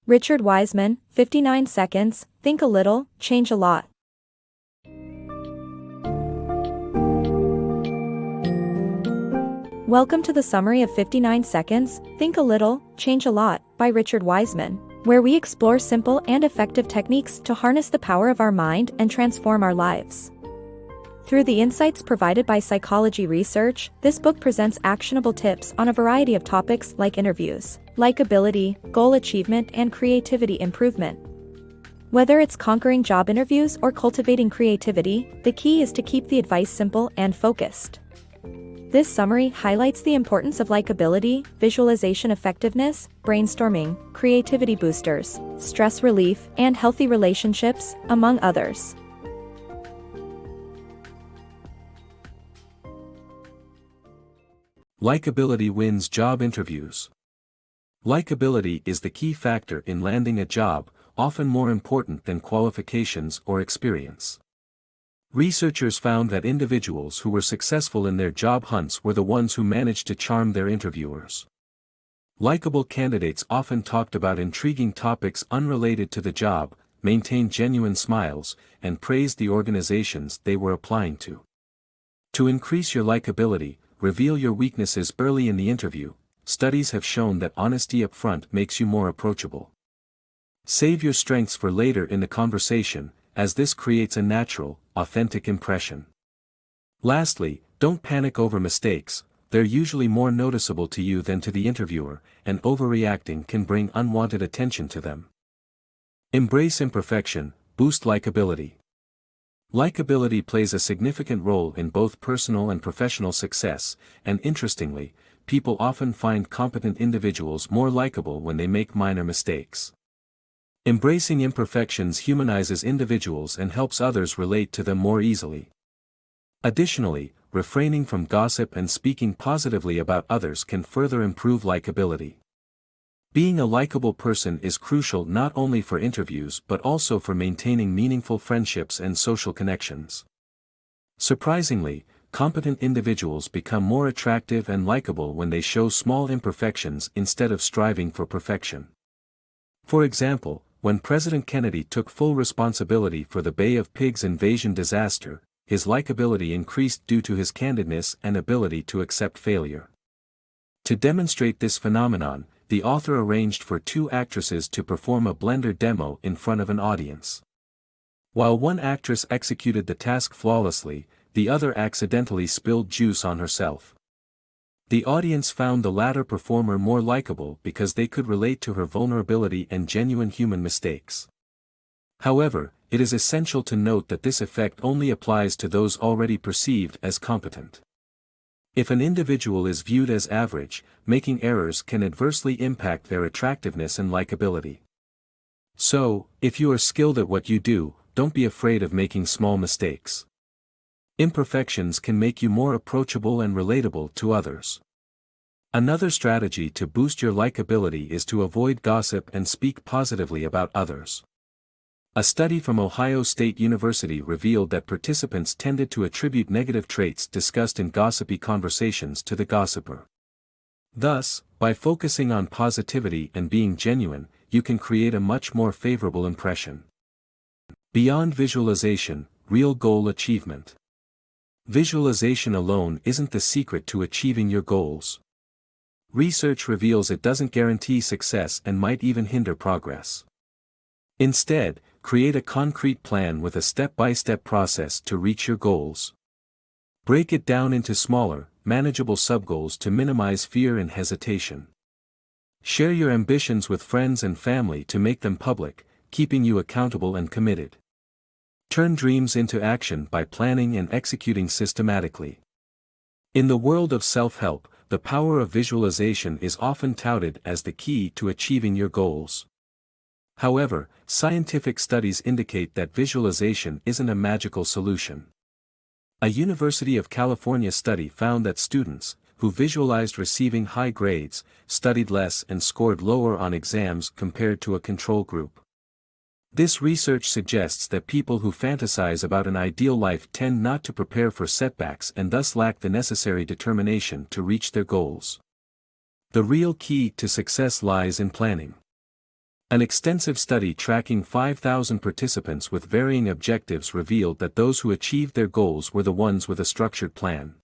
Richard Wiseman, 59 seconds, think a little, change a lot. Welcome to the summary of 59 seconds, Think a Little, Change a Lot, by Richard Wiseman, where we explore simple and effective techniques to harness the power of our mind and transform our lives. Through the insights provided by psychology research, this book presents actionable tips on a variety of topics like interviews, likability, goal achievement, and creativity improvement. Whether it's conquering job interviews or cultivating creativity, the key is to keep the advice simple and focused. This summary highlights the importance of likability, visualization effectiveness, brainstorming, creativity boosters, stress relief, and healthy relationships, among others. Likability wins job interviews. Likability is the key factor in landing a job, often more important than qualifications or experience. Researchers found that individuals who were successful in their job hunts were the ones who managed to charm their interviewers. Likable candidates often talked about intriguing topics unrelated to the job, maintained genuine smiles, and praised the organizations they were applying to. To increase your likability, reveal your weaknesses early in the interview. Studies have shown that honesty up front makes you more approachable. Save your strengths for later in the conversation, as this creates a natural, authentic impression. Lastly, don't panic over mistakes. They're usually more noticeable to you than to the interviewer, and overreacting can bring unwanted attention to them. Embrace imperfection, boost likability. Likability plays a significant role in both personal and professional success, and interestingly, people often find competent individuals more likable when they make minor mistakes. Embracing imperfections humanizes individuals and helps others relate to them more easily. Additionally, refraining from gossip and speaking positively about others can further improve likability. Being a likable person is crucial not only for interviews but also for maintaining meaningful friendships and social connections. Surprisingly, competent individuals become more attractive and likable when they show small imperfections instead of striving for perfection. For example, when President Kennedy took full responsibility for the Bay of Pigs invasion disaster, his likability increased due to his candidness and ability to accept failure. To demonstrate this phenomenon, the author arranged for two actresses to perform a blender demo in front of an audience. While one actress executed the task flawlessly, the other accidentally spilled juice on herself. The audience found the latter performer more likable because they could relate to her vulnerability and genuine human mistakes. However, it is essential to note that this effect only applies to those already perceived as competent. If an individual is viewed as average, making errors can adversely impact their attractiveness and likability. So, if you are skilled at what you do, don't be afraid of making small mistakes. Imperfections can make you more approachable and relatable to others. Another strategy to boost your likability is to avoid gossip and speak positively about others. A study from Ohio State University revealed that participants tended to attribute negative traits discussed in gossipy conversations to the gossiper. Thus, by focusing on positivity and being genuine, you can create a much more favorable impression. Beyond visualization, real goal achievement. Visualization alone isn't the secret to achieving your goals. Research reveals it doesn't guarantee success and might even hinder progress. Instead, create a concrete plan with a step-by-step process to reach your goals. Break it down into smaller, manageable sub-goals to minimize fear and hesitation. Share your ambitions with friends and family to make them public, keeping you accountable and committed. Turn dreams into action by planning and executing systematically. In the world of self-help, the power of visualization is often touted as the key to achieving your goals. However, scientific studies indicate that visualization isn't a magical solution. A University of California study found that students, who visualized receiving high grades, studied less and scored lower on exams compared to a control group. This research suggests that people who fantasize about an ideal life tend not to prepare for setbacks and thus lack the necessary determination to reach their goals. The real key to success lies in planning. An extensive study tracking 5,000 participants with varying objectives revealed that those who achieved their goals were the ones with a structured plan.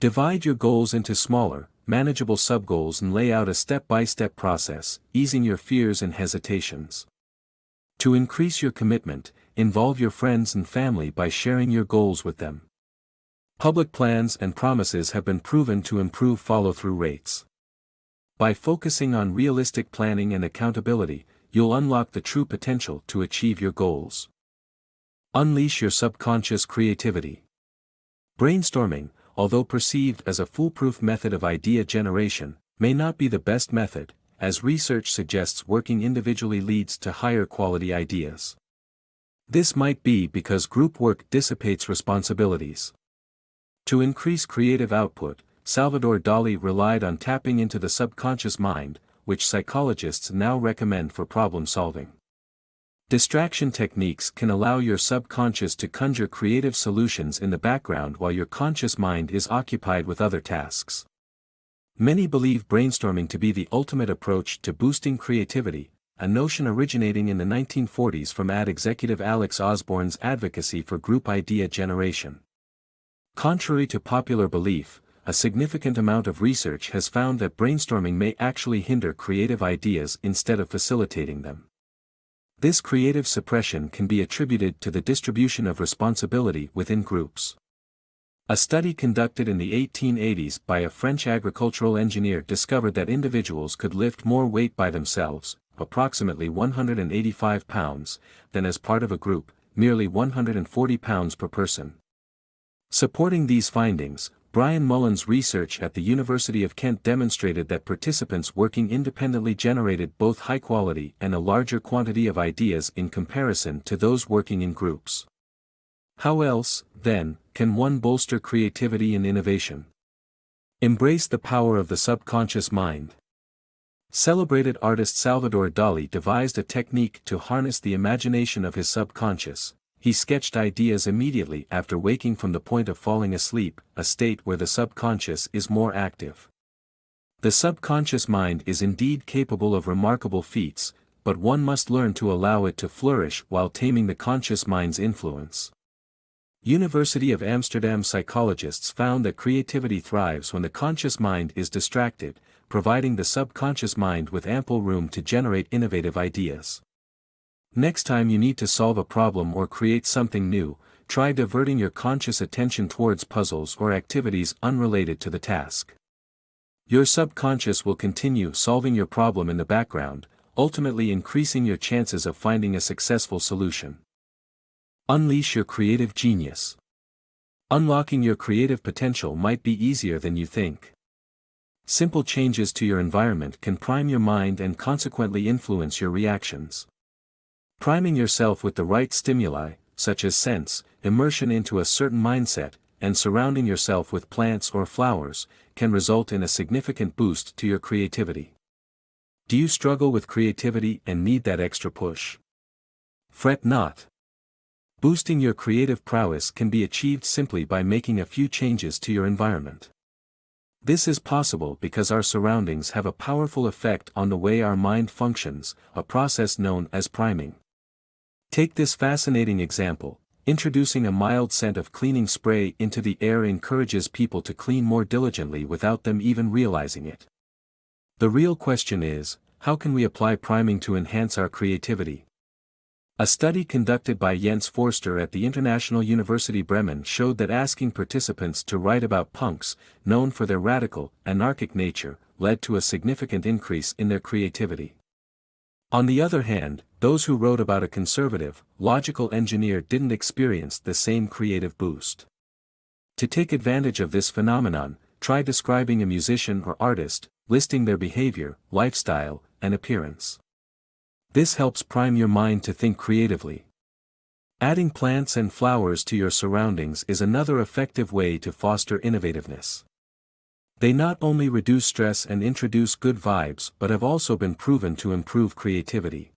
Divide your goals into smaller, manageable sub-goals and lay out a step-by-step process, easing your fears and hesitations. To increase your commitment, involve your friends and family by sharing your goals with them. Public plans and promises have been proven to improve follow-through rates. By focusing on realistic planning and accountability, you'll unlock the true potential to achieve your goals. Unleash your subconscious creativity. Brainstorming, although perceived as a foolproof method of idea generation, may not be the best method, as research suggests working individually leads to higher quality ideas. This might be because group work dissipates responsibilities. To increase creative output, Salvador Dali relied on tapping into the subconscious mind, which psychologists now recommend for problem solving. Distraction techniques can allow your subconscious to conjure creative solutions in the background while your conscious mind is occupied with other tasks. Many believe brainstorming to be the ultimate approach to boosting creativity, a notion originating in the 1940s from ad executive Alex Osborne's advocacy for group idea generation. Contrary to popular belief, a significant amount of research has found that brainstorming may actually hinder creative ideas instead of facilitating them. This creative suppression can be attributed to the distribution of responsibility within groups. A study conducted in the 1880s by a French agricultural engineer discovered that individuals could lift more weight by themselves, approximately 185 pounds, than as part of a group, merely 140 pounds per person. Supporting these findings, Brian Mullen's research at the University of Kent demonstrated that participants working independently generated both high quality and a larger quantity of ideas in comparison to those working in groups. How else, then, can one bolster creativity and innovation? Embrace the power of the subconscious mind. Celebrated artist Salvador Dali devised a technique to harness the imagination of his subconscious. He sketched ideas immediately after waking from the point of falling asleep, a state where the subconscious is more active. The subconscious mind is indeed capable of remarkable feats, but one must learn to allow it to flourish while taming the conscious mind's influence. University of Amsterdam psychologists found that creativity thrives when the conscious mind is distracted, providing the subconscious mind with ample room to generate innovative ideas. Next time you need to solve a problem or create something new, try diverting your conscious attention towards puzzles or activities unrelated to the task. Your subconscious will continue solving your problem in the background, ultimately increasing your chances of finding a successful solution. Unleash your creative genius. Unlocking your creative potential might be easier than you think. Simple changes to your environment can prime your mind and consequently influence your reactions. Priming yourself with the right stimuli, such as scents, immersion into a certain mindset, and surrounding yourself with plants or flowers, can result in a significant boost to your creativity. Do you struggle with creativity and need that extra push? Fret not. Boosting your creative prowess can be achieved simply by making a few changes to your environment. This is possible because our surroundings have a powerful effect on the way our mind functions, a process known as priming. Take this fascinating example: introducing a mild scent of cleaning spray into the air encourages people to clean more diligently without them even realizing it. The real question is, how can we apply priming to enhance our creativity? A study conducted by Jens Forster at the International University Bremen showed that asking participants to write about punks, known for their radical, anarchic nature, led to a significant increase in their creativity. On the other hand, those who wrote about a conservative, logical engineer didn't experience the same creative boost. To take advantage of this phenomenon, try describing a musician or artist, listing their behavior, lifestyle, and appearance. This helps prime your mind to think creatively. Adding plants and flowers to your surroundings is another effective way to foster innovativeness. They not only reduce stress and introduce good vibes but have also been proven to improve creativity.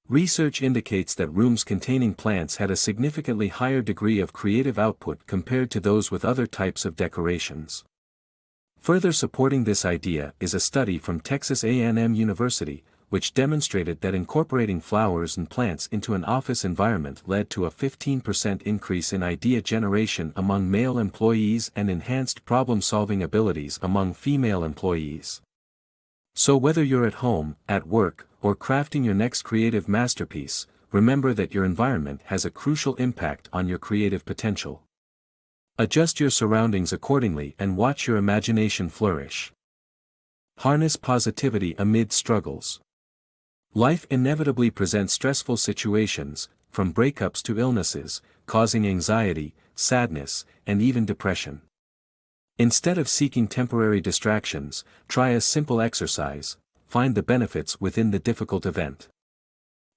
Research indicates that rooms containing plants had a significantly higher degree of creative output compared to those with other types of decorations. Further supporting this idea is a study from Texas A&M University, which demonstrated that incorporating flowers and plants into an office environment led to a 15% increase in idea generation among male employees and enhanced problem-solving abilities among female employees. So whether you're at home, at work, or crafting your next creative masterpiece, remember that your environment has a crucial impact on your creative potential. Adjust your surroundings accordingly and watch your imagination flourish. Harness positivity amid struggles. Life inevitably presents stressful situations, from breakups to illnesses, causing anxiety, sadness, and even depression. Instead of seeking temporary distractions, try a simple exercise: find the benefits within the difficult event.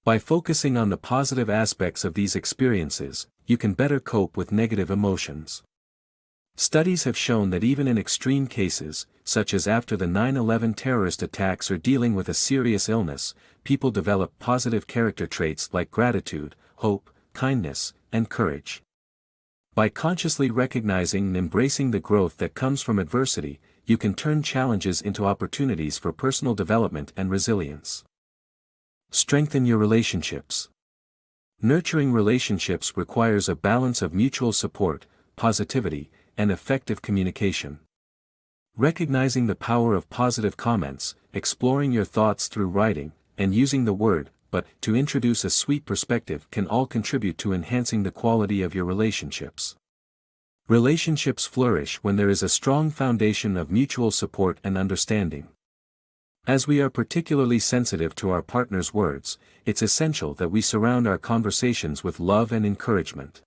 By focusing on the positive aspects of these experiences, you can better cope with negative emotions. Studies have shown that even in extreme cases, such as after the 9/11 terrorist attacks or dealing with a serious illness, people develop positive character traits like gratitude, hope, kindness, and courage. By consciously recognizing and embracing the growth that comes from adversity, you can turn challenges into opportunities for personal development and resilience. Strengthen your relationships. Nurturing relationships requires a balance of mutual support, positivity, and effective communication. Recognizing the power of positive comments, exploring your thoughts through writing, and using the word "but" to introduce a sweet perspective can all contribute to enhancing the quality of your relationships. Relationships flourish when there is a strong foundation of mutual support and understanding. As we are particularly sensitive to our partner's words, it's essential that we surround our conversations with love and encouragement.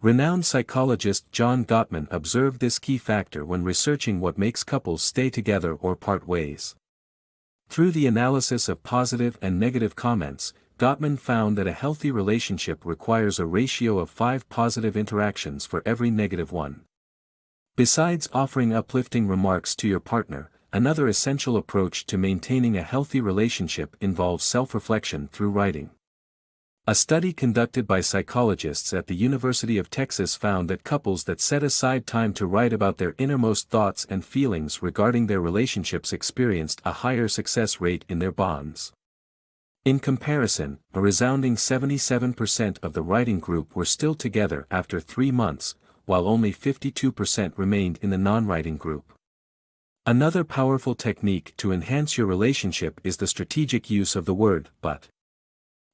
Renowned psychologist John Gottman observed this key factor when researching what makes couples stay together or part ways. Through the analysis of positive and negative comments, Gottman found that a healthy relationship requires a ratio of 5 positive interactions for every negative one. Besides offering uplifting remarks to your partner, another essential approach to maintaining a healthy relationship involves self-reflection through writing. A study conducted by psychologists at the University of Texas found that couples that set aside time to write about their innermost thoughts and feelings regarding their relationships experienced a higher success rate in their bonds. In comparison, a resounding 77% of the writing group were still together after 3 months, while only 52% remained in the non-writing group. Another powerful technique to enhance your relationship is the strategic use of the word "but."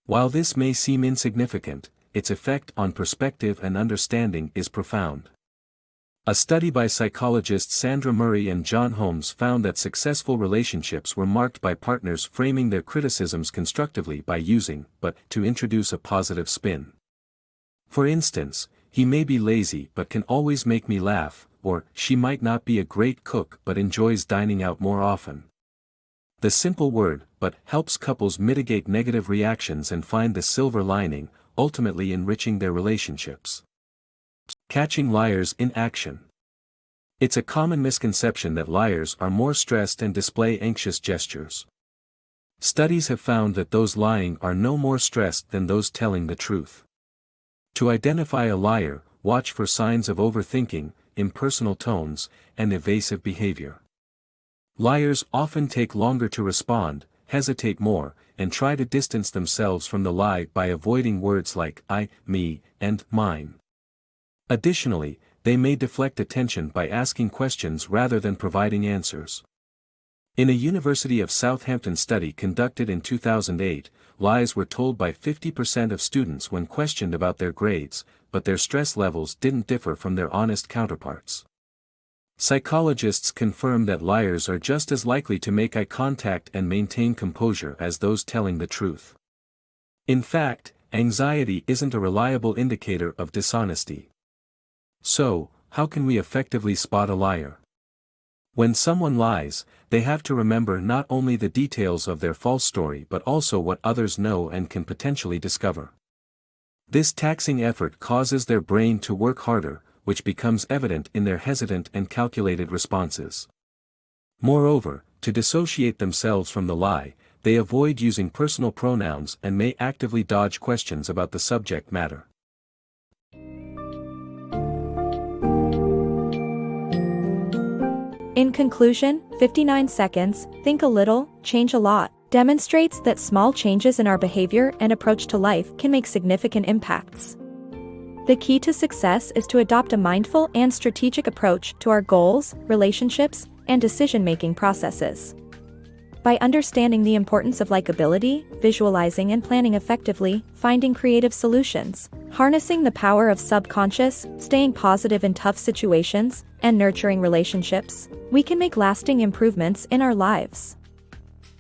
While this may seem insignificant, its effect on perspective and understanding is profound. A study by psychologists Sandra Murray and John Holmes found that successful relationships were marked by partners framing their criticisms constructively by using "but" to introduce a positive spin. For instance, "He may be lazy but can always make me laugh," or "She might not be a great cook but enjoys dining out more often." The simple word "but" helps couples mitigate negative reactions and find the silver lining, ultimately enriching their relationships. Catching liars in action. It's a common misconception that liars are more stressed and display anxious gestures. Studies have found that those lying are no more stressed than those telling the truth. To identify a liar, watch for signs of overthinking, impersonal tones, and evasive behavior. Liars often take longer to respond, hesitate more, and try to distance themselves from the lie by avoiding words like "I," "me," and "mine." Additionally, they may deflect attention by asking questions rather than providing answers. In a University of Southampton study conducted in 2008, lies were told by 50% of students when questioned about their grades, but their stress levels didn't differ from their honest counterparts. Psychologists confirm that liars are just as likely to make eye contact and maintain composure as those telling the truth. In fact, anxiety isn't a reliable indicator of dishonesty. So, how can we effectively spot a liar? When someone lies, they have to remember not only the details of their false story but also what others know and can potentially discover. This taxing effort causes their brain to work harder, which becomes evident in their hesitant and calculated responses. Moreover, to dissociate themselves from the lie, they avoid using personal pronouns and may actively dodge questions about the subject matter. In conclusion, 59 seconds, think a little, change a lot, demonstrates that small changes in our behavior and approach to life can make significant impacts. The key to success is to adopt a mindful and strategic approach to our goals, relationships, and decision-making processes. By understanding the importance of likability, visualizing and planning effectively, finding creative solutions, harnessing the power of subconscious, staying positive in tough situations, and nurturing relationships, we can make lasting improvements in our lives.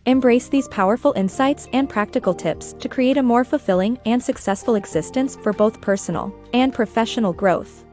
Embrace these powerful insights and practical tips to create a more fulfilling and successful existence for both personal and professional growth.